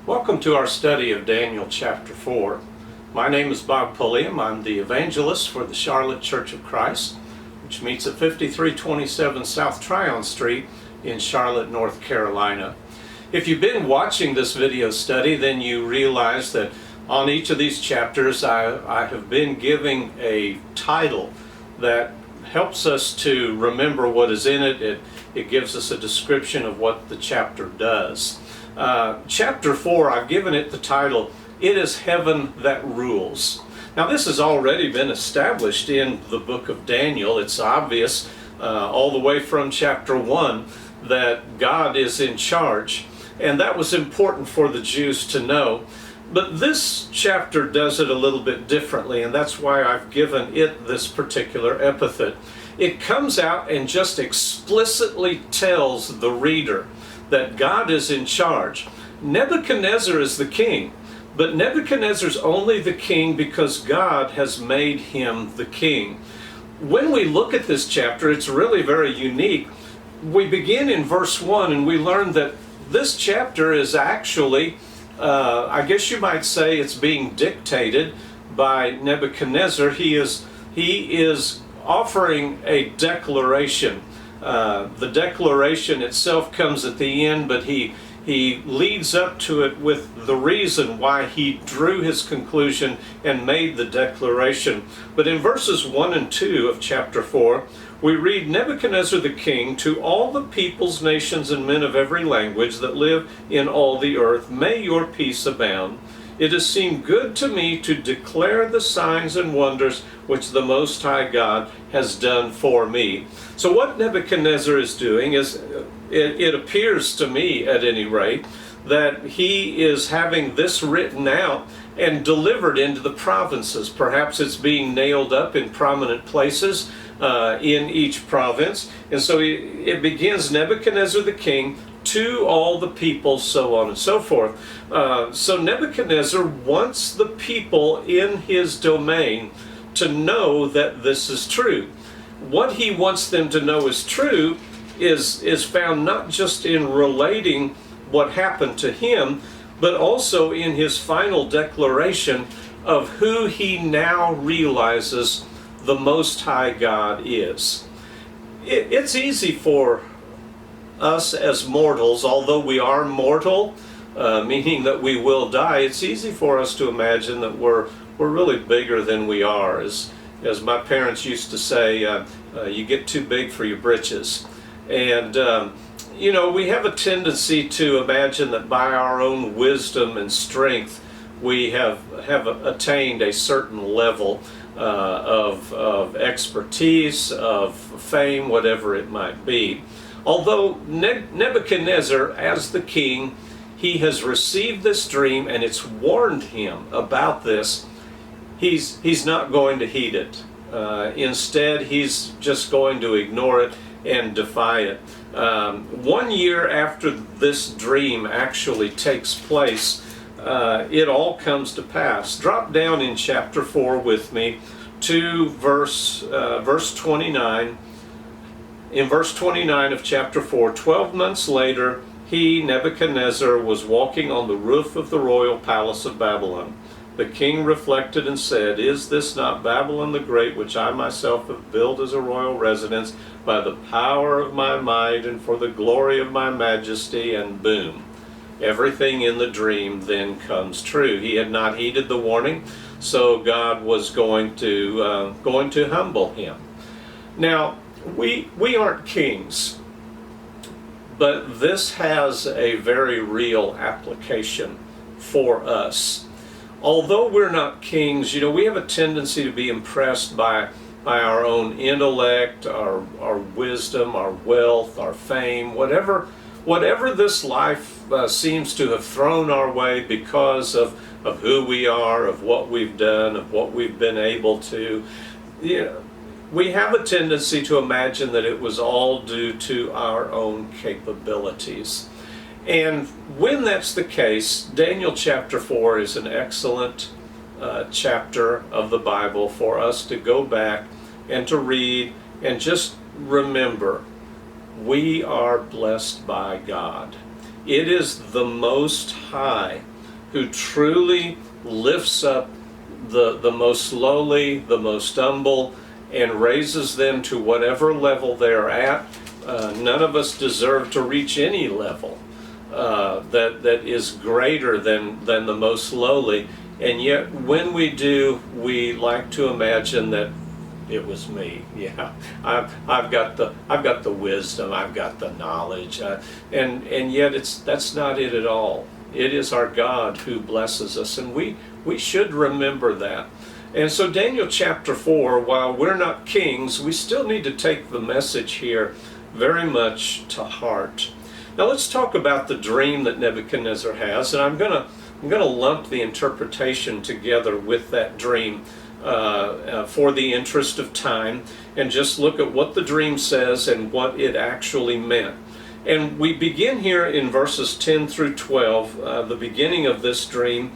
Welcome to our study of Daniel chapter 4. My name is Bob Pulliam. I'm the evangelist for the Charlotte Church of Christ, which meets at 5327 South Tryon Street in Charlotte, North Carolina. If you've been watching this video study, then you realize that on each of these chapters I have been giving a title that helps us to remember what is in it. It gives us a description of what the chapter does. Chapter 4, I've given it the title, It is Heaven That Rules. Now this has already been established in the book of Daniel. It's obvious all the way from chapter 1 that God is in charge, and that was important for the Jews to know. But this chapter does it a little bit differently, and that's why I've given it this particular epithet. It comes out and just explicitly tells the reader that God is in charge. Nebuchadnezzar is the king, but Nebuchadnezzar's only the king because God has made him the king. When we look at this chapter, it's really very unique. We begin in verse 1 and we learn that this chapter is actually, I guess you might say it's being dictated by Nebuchadnezzar. He is offering a declaration. The declaration itself comes at the end, but he leads up to it with the reason why he drew his conclusion and made the declaration. But in verses 1 and 2 of chapter 4, we read, Nebuchadnezzar the king, to all the peoples, nations, and men of every language that live in all the earth, may your peace abound. It has seemed good to me to declare the signs and wonders which the Most High God has done for me. So what Nebuchadnezzar is doing is, it appears to me at any rate, that he is having this written out and delivered into the provinces. Perhaps it's being nailed up in prominent places in each province. And so it begins, Nebuchadnezzar the king, to all the people, so on and so forth. So Nebuchadnezzar wants the people in his domain to know that this is true. What he wants them to know is true is found not just in relating what happened to him, but also in his final declaration of who he now realizes the Most High God is. It's easy for us as mortals, although we are mortal, meaning that we will die, it's easy for us to imagine that we're really bigger than we are. As my parents used to say, you get too big for your britches. And you know, we have a tendency to imagine that by our own wisdom and strength we have attained a certain level of expertise, of fame, whatever it might be. Although Nebuchadnezzar, as the king, he has received this dream and it's warned him about this, he's not going to heed it. Instead, he's just going to ignore it and defy it. 1 year after this dream actually takes place, it all comes to pass. Drop down in chapter 4 with me to verse 29. In verse 29 of chapter 4, 12 months later, he, Nebuchadnezzar, was walking on the roof of the royal palace of Babylon. The king reflected and said, Is this not Babylon the Great, which I myself have built as a royal residence by the power of my might and for the glory of my majesty? And boom, everything in the dream then comes true. He had not heeded the warning, so God was going to humble him. Now, we aren't kings, but this has a very real application for us. Although we're not kings, you know, we have a tendency to be impressed by our own intellect, our wisdom, our wealth, our fame, whatever this life seems to have thrown our way because of who we are, of what we've done, of what we've been able to. You know, we have a tendency to imagine that it was all due to our own capabilities. And when that's the case, Daniel chapter 4 is an excellent chapter of the Bible for us to go back and to read and just remember, we are blessed by God. It is the Most High who truly lifts up the most lowly, the most humble, and raises them to whatever level they're at. None of us deserve to reach any level that is greater than the most lowly. And yet when we do, we like to imagine that it was me. Yeah, I've got the wisdom, I've got the knowledge, and yet that's not it at all. It is our God who blesses us, and we should remember that. And so Daniel chapter 4, while we're not kings, we still need to take the message here very much to heart. Now let's talk about the dream that Nebuchadnezzar has, and I'm gonna lump the interpretation together with that dream for the interest of time, and just look at what the dream says and what it actually meant. And we begin here in verses 10 through 12, the beginning of this dream.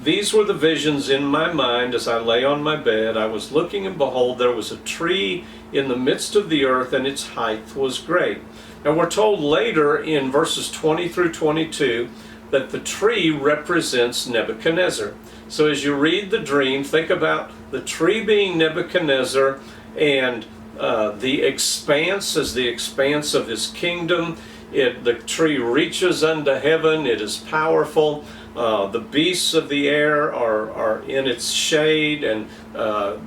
These were the visions in my mind as I lay on my bed. I was looking, and behold, there was a tree in the midst of the earth, and its height was great. And we're told later in verses 20 through 22 that the tree represents Nebuchadnezzar. So as you read the dream, think about the tree being Nebuchadnezzar, and the expanse as the expanse of his kingdom. The tree reaches unto heaven. It is powerful. The beasts of the air are in its shade, and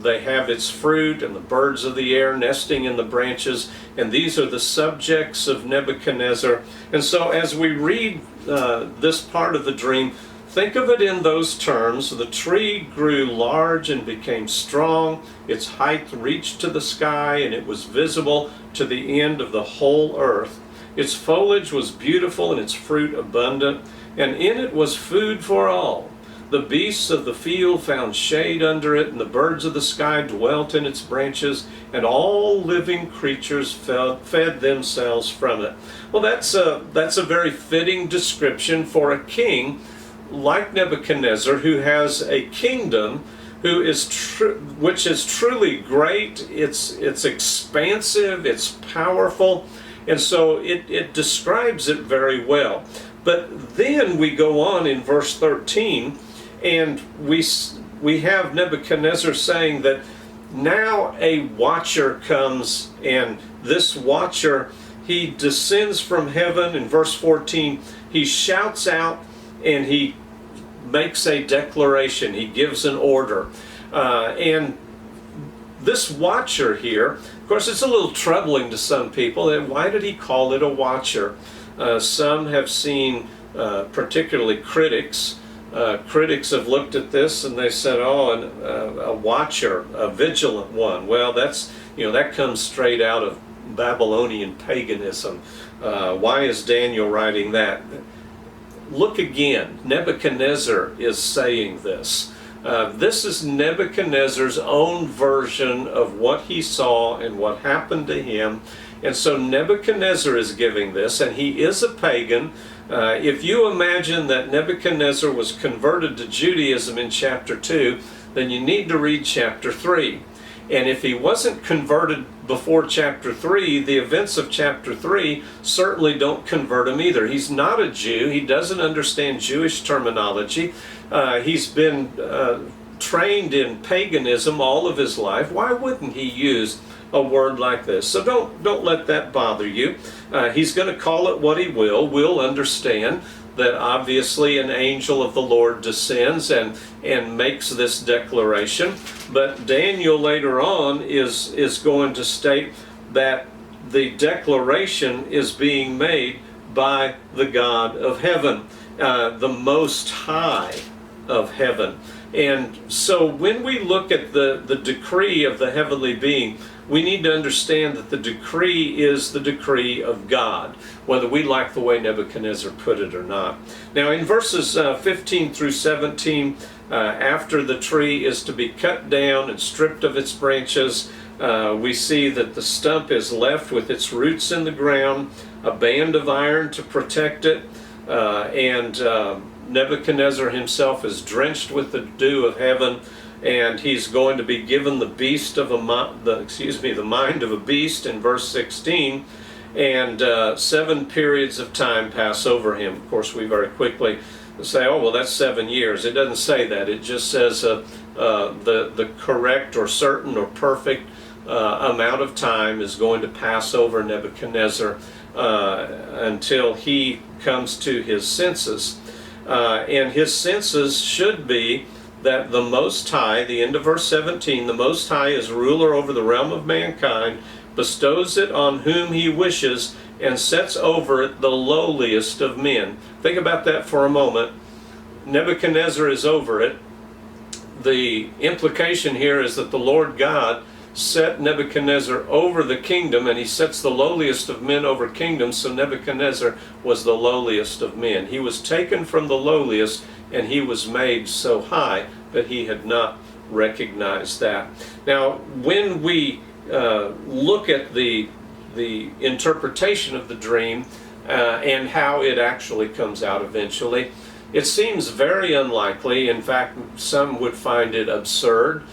they have its fruit, and the birds of the air nesting in the branches. And these are the subjects of Nebuchadnezzar. And so as we read this part of the dream, think of it in those terms. The tree grew large and became strong. Its height reached to the sky, and it was visible to the end of the whole earth. Its foliage was beautiful, and its fruit abundant, and in it was food for all. The beasts of the field found shade under it, and the birds of the sky dwelt in its branches, and all living creatures fed themselves from it. Well, that's a very fitting description for a king like Nebuchadnezzar, who has a kingdom which is truly great. It's expansive, it's powerful, and so it describes it very well. But then we go on in verse 13, and we have Nebuchadnezzar saying that now a watcher comes, and this watcher, he descends from heaven. In verse 14, he shouts out and he makes a declaration. He gives an order. And this watcher here, of course, it's a little troubling to some people. And why did he call it a watcher? Some have seen, particularly critics have looked at this and they said, oh, a watcher, a vigilant one. Well, that comes straight out of Babylonian paganism. Why is Daniel writing that? Look again, Nebuchadnezzar is saying this. This is Nebuchadnezzar's own version of what he saw and what happened to him. And so Nebuchadnezzar is giving this, and he is a pagan. If you imagine that Nebuchadnezzar was converted to Judaism in chapter 2, then you need to read chapter 3. And if he wasn't converted before chapter 3, the events of chapter 3 certainly don't convert him either. He's not a Jew. He doesn't understand Jewish terminology. He's been trained in paganism all of his life. Why wouldn't he use a word like this? So don't let that bother you. He's going to call it what he will. We'll understand that obviously an angel of the Lord descends and makes this declaration. But Daniel later on is going to state that the declaration is being made by the God of heaven, the Most High of heaven. And so when we look at the decree of the heavenly being, we need to understand that the decree is the decree of God, whether we like the way Nebuchadnezzar put it or not. Now in verses 15 through 17, after the tree is to be cut down and stripped of its branches, we see that the stump is left with its roots in the ground, a band of iron to protect it, and Nebuchadnezzar himself is drenched with the dew of heaven, and he's going to be given the mind of a beast in verse 16, and 7 periods of time pass over him. Of course, we very quickly say, oh, well, that's 7 years. It doesn't say that. It just says the correct or certain or perfect amount of time is going to pass over Nebuchadnezzar until he comes to his senses. And his senses should be that the Most High, the end of verse 17, the Most High is ruler over the realm of mankind, bestows it on whom he wishes, and sets over it the lowliest of men. Think about that for a moment. Nebuchadnezzar is over it. The implication here is that the Lord God set Nebuchadnezzar over the kingdom, and he sets the lowliest of men over kingdoms, so Nebuchadnezzar was the lowliest of men. He was taken from the lowliest, and he was made so high, but he had not recognized that. Now, when we look at the interpretation of the dream and how it actually comes out eventually, it seems very unlikely. In fact, some would find it absurd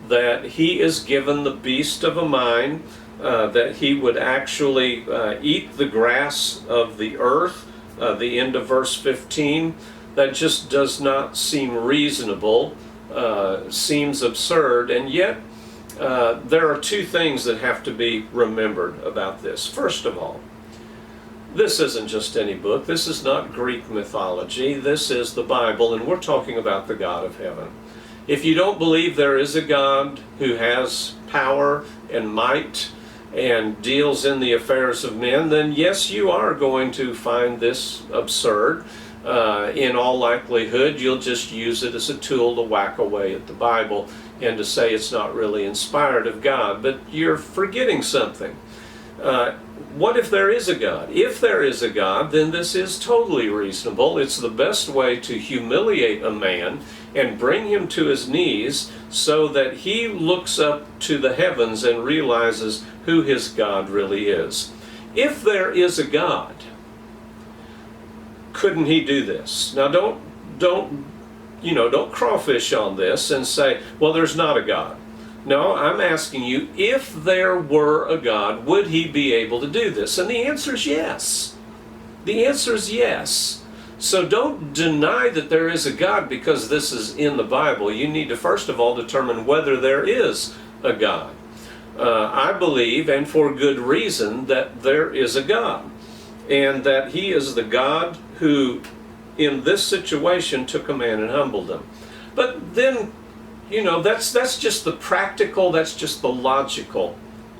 that he is given the beast of a mind, that he would actually eat the grass of the earth, the end of verse 15. That just does not seem reasonable, seems absurd, and yet there are two things that have to be remembered about this. First of all, this isn't just any book. This is not Greek mythology. This is the Bible, and we're talking about the God of heaven. If you don't believe there is a God who has power and might and deals in the affairs of men, then yes, you are going to find this absurd. In all likelihood, you'll just use it as a tool to whack away at the Bible and to say it's not really inspired of God. But you're forgetting something. What if there is a God? If there is a God, then this is totally reasonable. It's the best way to humiliate a man and bring him to his knees so that he looks up to the heavens and realizes who his God really is. If there is a God, couldn't he do this? Now don't crawfish on this and say, well, there's not a God. No, I'm asking you, if there were a God, would he be able to do this? And the answer is yes. The answer is yes. So don't deny that there is a God because this is in the Bible. You need to first of all determine whether there is a God. I believe, and for good reason, that there is a God. And that he is the God who, in this situation, took a man and humbled him. But then, that's just the practical, that's just the logical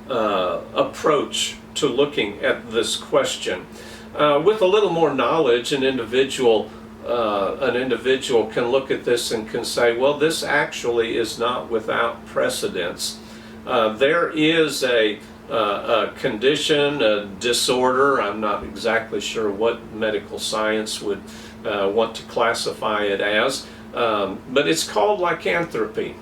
approach to looking at this question. With a little more knowledge, an individual can look at this and can say, well, this actually is not without precedence. There is a condition, a disorder. I'm not exactly sure what medical science would want to classify it as, but it's called lycanthropy.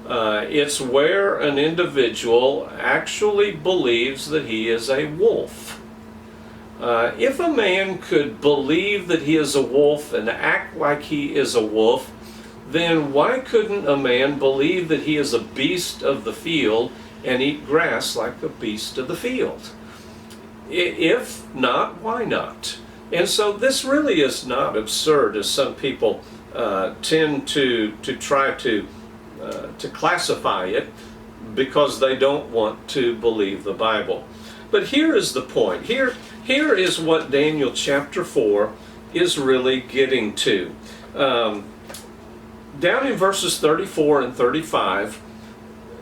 It's where an individual actually believes that he is a wolf. If a man could believe that he is a wolf and act like he is a wolf, then why couldn't a man believe that he is a beast of the field and eat grass like a beast of the field? If not, why not? And so this really is not absurd, as some people tend to try to classify it because they don't want to believe the Bible. But here is the point. Here is what Daniel chapter 4 is really getting to. Down in verses 34 and 35,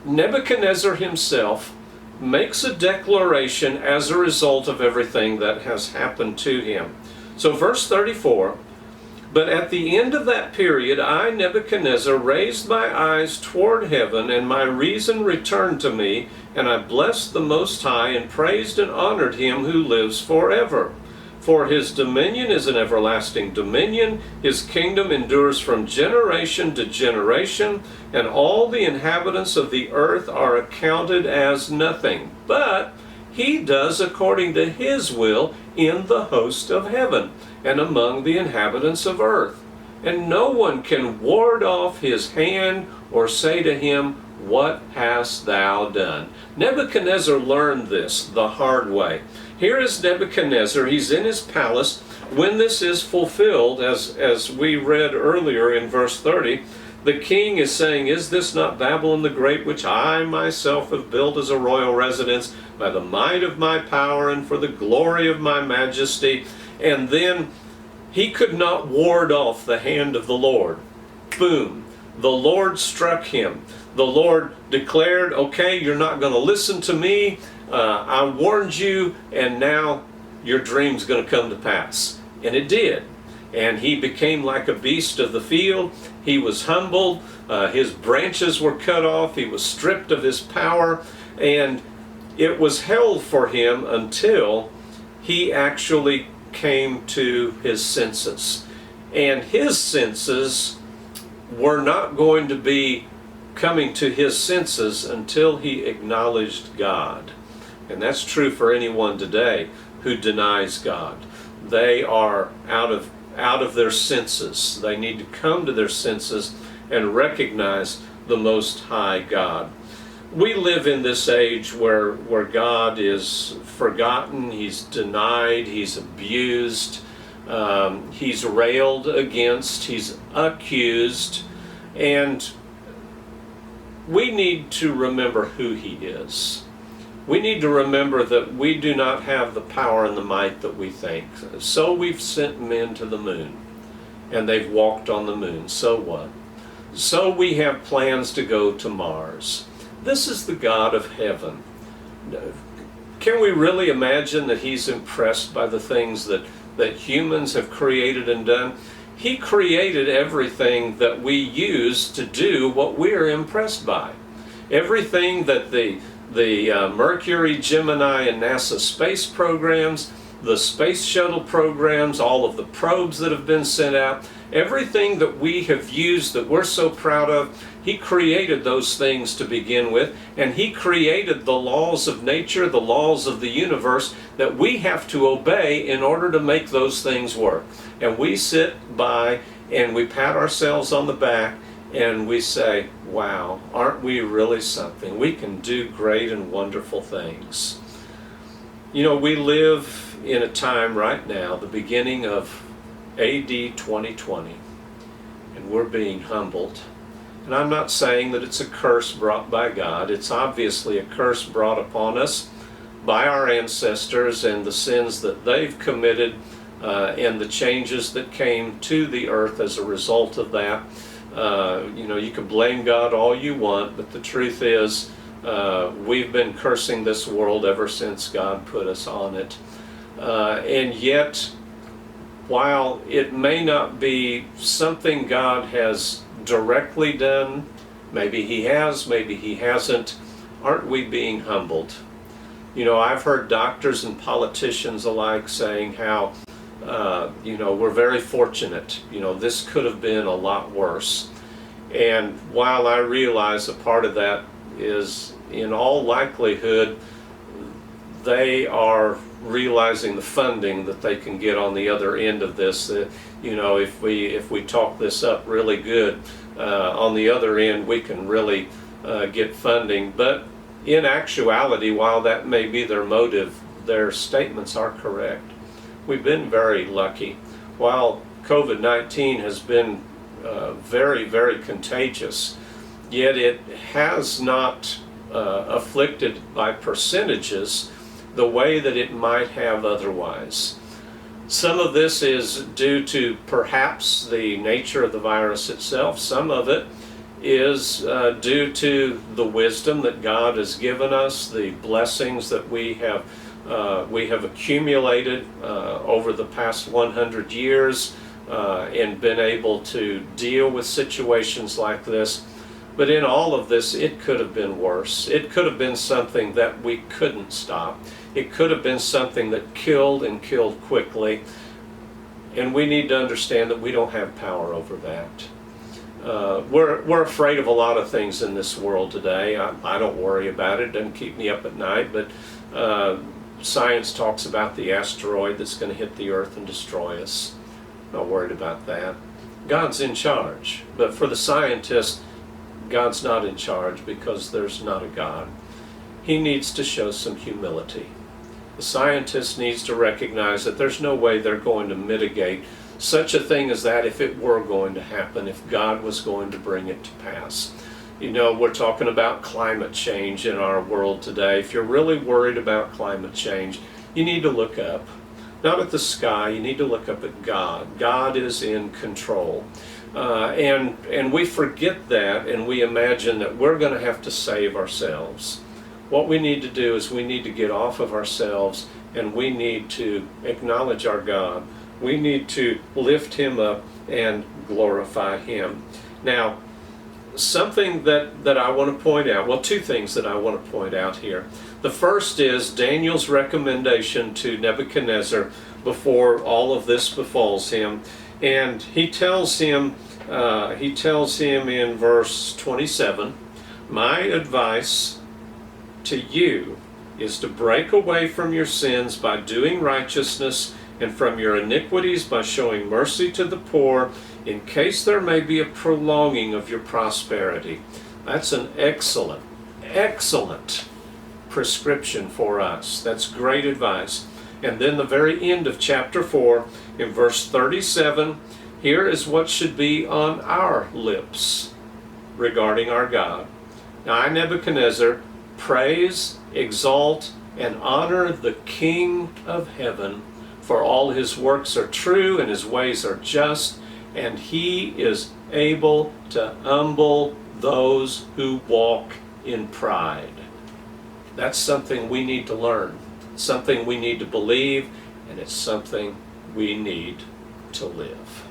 Nebuchadnezzar himself makes a declaration as a result of everything that has happened to him. So verse 34, but at the end of that period, I, Nebuchadnezzar, raised my eyes toward heaven, and my reason returned to me, and I blessed the Most High, and praised and honored him who lives forever. For his dominion is an everlasting dominion, his kingdom endures from generation to generation, and all the inhabitants of the earth are accounted as nothing. But he does according to his will in the host of heaven, and among the inhabitants of earth. And no one can ward off his hand or say to him, What hast thou done? Nebuchadnezzar learned this the hard way. Here is Nebuchadnezzar. He's in his palace. When this is fulfilled, as we read earlier in verse 30, the king is saying, is this not Babylon the Great, which I myself have built as a royal residence by the might of my power and for the glory of my majesty? And then he could not ward off the hand of the Lord. Boom. The Lord struck him. The Lord declared, okay, you're not going to listen to me. I warned you, and now your dream's going to come to pass. And it did. And he became like a beast of the field. He was humbled. His branches were cut off. He was stripped of his power. And it was held for him until he actually came to his senses. And his senses were not going to be coming to his senses until he acknowledged God. And that's true for anyone today who denies God. They are out of their senses. They need to come to their senses and recognize the Most High God. We live in this age where God is forgotten, He's denied, He's abused, He's railed against, He's accused, and we need to remember who He is. We need to remember that we do not have the power and the might that we think. So we've sent men to the moon, and they've walked on the moon. So what? So we have plans to go to Mars. This is the God of heaven. Can we really imagine that He's impressed by the things that humans have created and done? He created everything that we use to do what we're impressed by. Everything that the Mercury, Gemini, and NASA space programs, the space shuttle programs, all of the probes that have been sent out, everything that we have used that we're so proud of, He created those things to begin with, and He created the laws of nature, the laws of the universe that we have to obey in order to make those things work. And we sit by and we pat ourselves on the back and we say, wow, aren't we really something? We can do great and wonderful things. You know, we live in a time right now, the beginning of AD 2020, and we're being humbled. And I'm not saying that it's a curse brought by God. It's obviously a curse brought upon us by our ancestors and the sins that they've committed and the changes that came to the earth as a result of that. You know, you can blame God all you want, but the truth is we've been cursing this world ever since God put us on it. And yet, while it may not be something God has directly done, maybe He has, maybe He hasn't, aren't we being humbled? You know, I've heard doctors and politicians alike saying how you know, we're very fortunate. You know, this could have been a lot worse. And while I realize a part of that is, in all likelihood, they are realizing the funding that they can get on the other end of this. You know, if we talk this up really good, on the other end we can really get funding. But in actuality, while that may be their motive, their statements are correct. We've been very lucky. While COVID-19 has been very, very contagious, yet it has not afflicted by percentages the way that it might have otherwise. Some of this is due to perhaps the nature of the virus itself. Some of it is due to the wisdom that God has given us, the blessings that we have accumulated over the past 100 years and been able to deal with situations like this. But in all of this, it could have been worse. It could have been something that we couldn't stop. It could have been something that killed and killed quickly. And we need to understand that we don't have power over that. We're afraid of a lot of things in this world today. I don't worry about it. It doesn't keep me up at night. But science talks about the asteroid that's going to hit the earth and destroy us. Not worried about that. God's in charge. But for the scientists, God's not in charge because there's not a God. He needs to show some humility. The scientist needs to recognize that there's no way they're going to mitigate such a thing as that if it were going to happen, if God was going to bring it to pass. You know, we're talking about climate change in our world today. If you're really worried about climate change, you need to look up. Not at the sky, you need to look up at God. God is in control. And we forget that, and we imagine that we're going to have to save ourselves. What we need to do is we need to get off of ourselves, and we need to acknowledge our God. We need to lift Him up and glorify Him. Now, something that I want to point out, well, two things that I want to point out here. The first is Daniel's recommendation to Nebuchadnezzar before all of this befalls him. And he tells him in verse 27, "My advice to you is to break away from your sins by doing righteousness, and from your iniquities by showing mercy to the poor, in case there may be a prolonging of your prosperity." That's an excellent, excellent prescription for us. That's great advice. And then the very end of chapter 4, in verse 37, here is what should be on our lips regarding our God. Now, I, Nebuchadnezzar, praise, exalt, and honor the King of heaven, for all his works are true and his ways are just, and he is able to humble those who walk in pride. That's something we need to learn, something we need to believe, and it's something we need to live.